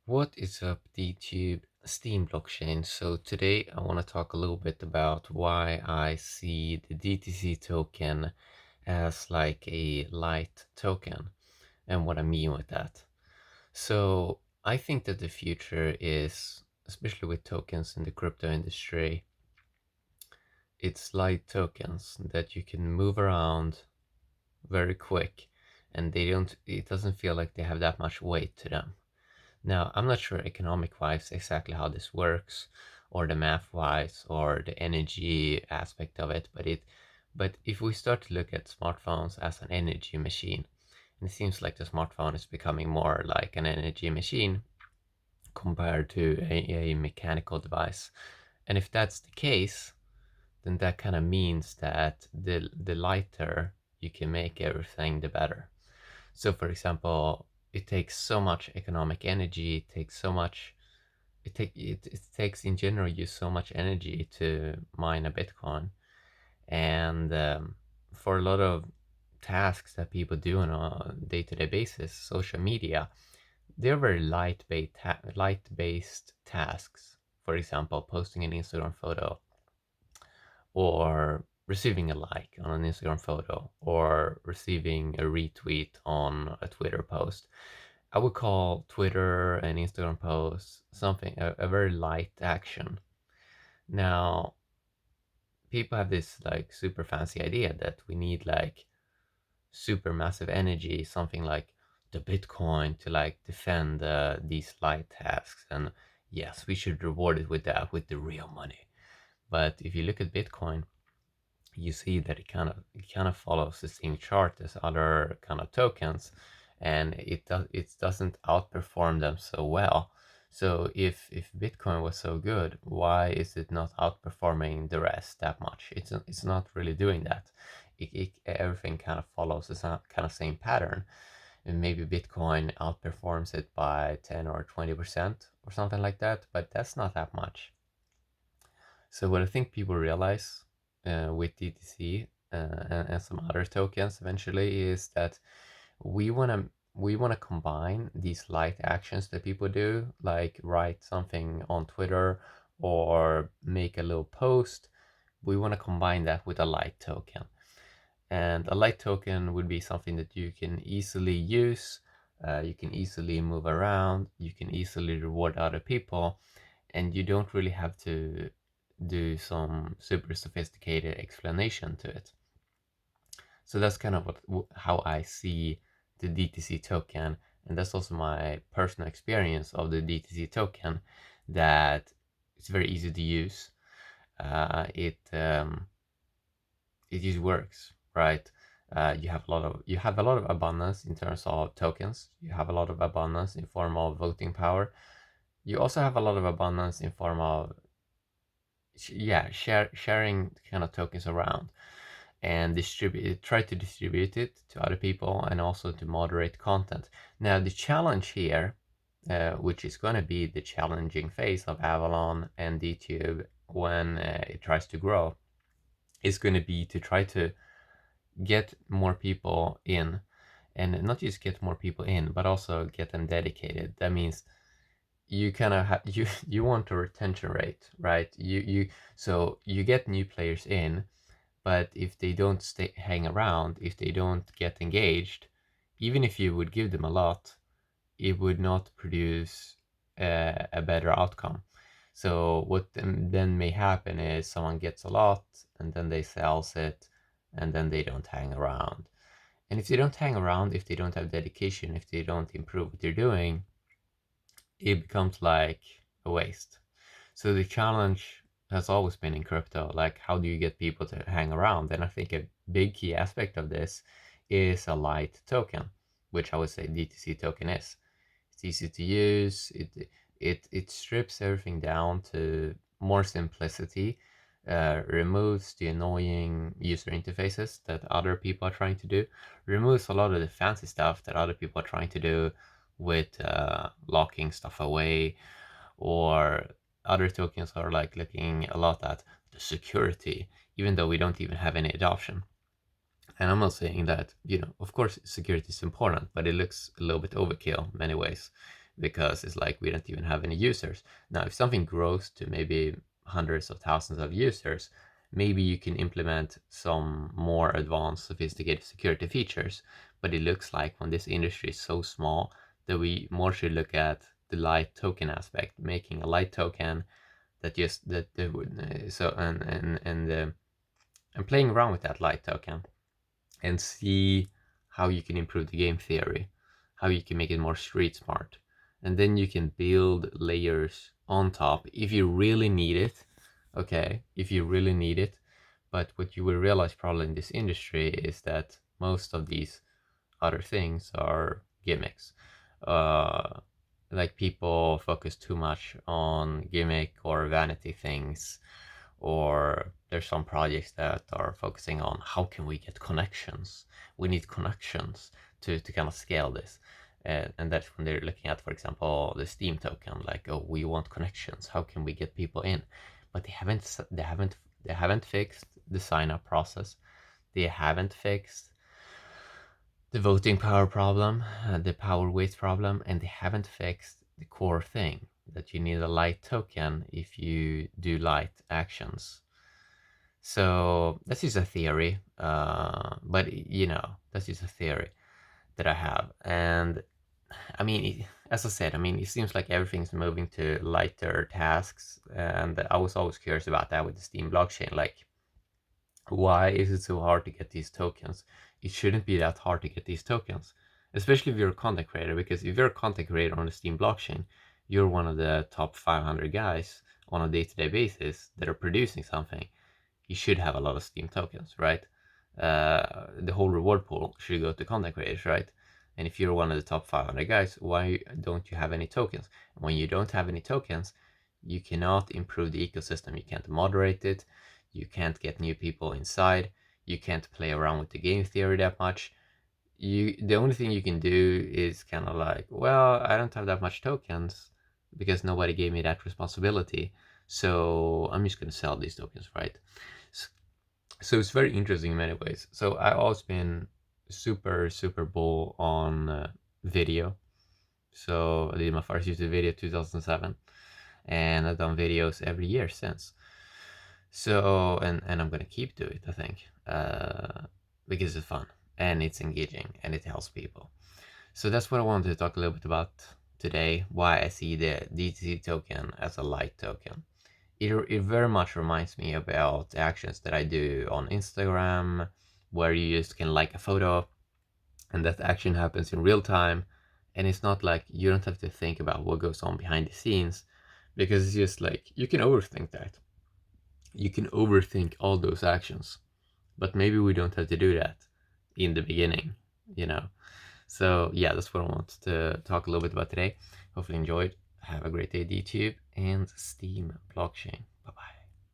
What is up, DTube Steam blockchain? So today I want to talk a little bit about why I see the DTC token as like a light token and what I mean with that. So I think that the future is, especially with tokens in the crypto industry, it's light tokens that you can move around very quick and it doesn't feel like they have that much weight to them. Now, I'm not sure economic-wise exactly how this works, or the math-wise, or the energy aspect of it, but if we start to look at smartphones as an energy machine, and it seems like the smartphone is becoming more like an energy machine compared to a mechanical device. And if that's the case, then that kind of means that the lighter you can make everything, the better. So for example, it takes so much economic energy, it takes so much it takes in general you so much energy to mine a Bitcoin. And for a lot of tasks that people do on a day-to-day basis, social media, they're very light-based tasks. For example, posting an Instagram photo, or receiving a like on an Instagram photo, or receiving a retweet on a Twitter post. I would call Twitter and Instagram posts a very light action. Now, people have this like super fancy idea that we need like super massive energy, something like the Bitcoin to like defend these light tasks. And yes, we should reward it with that, with the real money. But if you look at Bitcoin, you see that it kind of follows the same chart as other kind of tokens, and it doesn't outperform them so well. So if Bitcoin was so good, why is it not outperforming the rest that much? It's not really doing that. Everything kind of follows the kind of same pattern, and maybe Bitcoin outperforms it by 10 or 20% or something like that, but that's not that much. So what I think people realize with DTC and some other tokens eventually is that we wanna combine these light actions that people do, like write something on Twitter or make a little post. We want to combine that with a light token. And a light token would be something that you can easily use, you can easily move around, you can easily reward other people, and you don't really have to do some super sophisticated explanation to it. So that's kind of how I see the DTC token, and that's also my personal experience of the DTC token, that it's very easy to use. It just works, right? You have a lot of abundance in terms of tokens. You have a lot of abundance in form of voting power. You also have a lot of abundance in form of sharing kind of tokens around, and try to distribute it to other people, and also to moderate content. Now the challenge here, which is going to be the challenging phase of Avalon and DTube when it tries to grow, is going to be to try to get more people in, and not just get more people in, but also get them dedicated. That means you kind of you want a retention rate, right? So you get new players in, but if they don't hang around, if they don't get engaged, even if you would give them a lot, it would not produce a better outcome. So what then may happen is someone gets a lot, and then they sells it, and then they don't hang around. And if they don't hang around, if they don't have dedication, if they don't improve what they're doing, it becomes like a waste. So the challenge has always been in crypto, like how do you get people to hang around? And I think a big key aspect of this is a light token, which I would say DTC token is. It's easy to use. It strips everything down to more simplicity, removes the annoying user interfaces that other people are trying to do, removes a lot of the fancy stuff that other people are trying to do with locking stuff away, or other tokens are like looking a lot at the security, even though we don't even have any adoption. And I'm not saying that, of course security is important, but it looks a little bit overkill in many ways. because it's like we don't even have any users. Now, if something grows to maybe hundreds of thousands of users, maybe you can implement some more advanced, sophisticated security features. But it looks like when this industry is so small that we more should look at the light token aspect, making a light token that just that would so and playing around with that light token and see how you can improve the game theory, how you can make it more street smart. And then you can build layers on top if you really need it. Okay, if you really need it. But what you will realize probably in this industry is that most of these other things are gimmicks. Uh, like people focus too much on gimmick or vanity things, or there's some projects that are focusing on how can we get connections. We need connections to kind of scale this. And that's when they're looking at, for example, the Steam token, like, oh, we want connections. How can we get people in? But they haven't fixed the sign up process. They haven't fixed the voting power problem, the power weight problem, and they haven't fixed the core thing that you need a light token if you do light actions. So that's just a theory, but that's just a theory that I have. And I mean, as I said, I mean, it seems like everything's moving to lighter tasks, and I was always curious about that with the Steam blockchain. Like, why is it so hard to get these tokens? It shouldn't be that hard to get these tokens, especially if you're a content creator, because if you're a content creator on the Steam blockchain, you're one of the top 500 guys on a day-to-day basis that are producing something. You should have a lot of Steam tokens, right? The whole reward pool should go to content creators, right? And if you're one of the top 500 guys, why don't you have any tokens? When you don't have any tokens, you cannot improve the ecosystem. You can't moderate it. You can't get new people inside. You can't play around with the game theory that much. The only thing you can do is kind of like, well, I don't have that much tokens because nobody gave me that responsibility. So I'm just going to sell these tokens, right? So it's very interesting in many ways. So I've always been super bull on video. So I did my first YouTube video 2007, and I've done videos every year since. So and I'm gonna keep doing it, I think, because it's fun and it's engaging and it helps people. So that's what I wanted to talk a little bit about today. Why I see the DTC token as a light token. It very much reminds me about actions that I do on Instagram, where you just can like a photo and that action happens in real time. And it's not like you don't have to think about what goes on behind the scenes, because it's just like you can overthink that. You can overthink all those actions, but maybe we don't have to do that in the beginning, you know? So yeah, that's what I wanted to talk a little bit about today. Hopefully you enjoyed. Have a great day, DTube and Steam blockchain. Bye bye.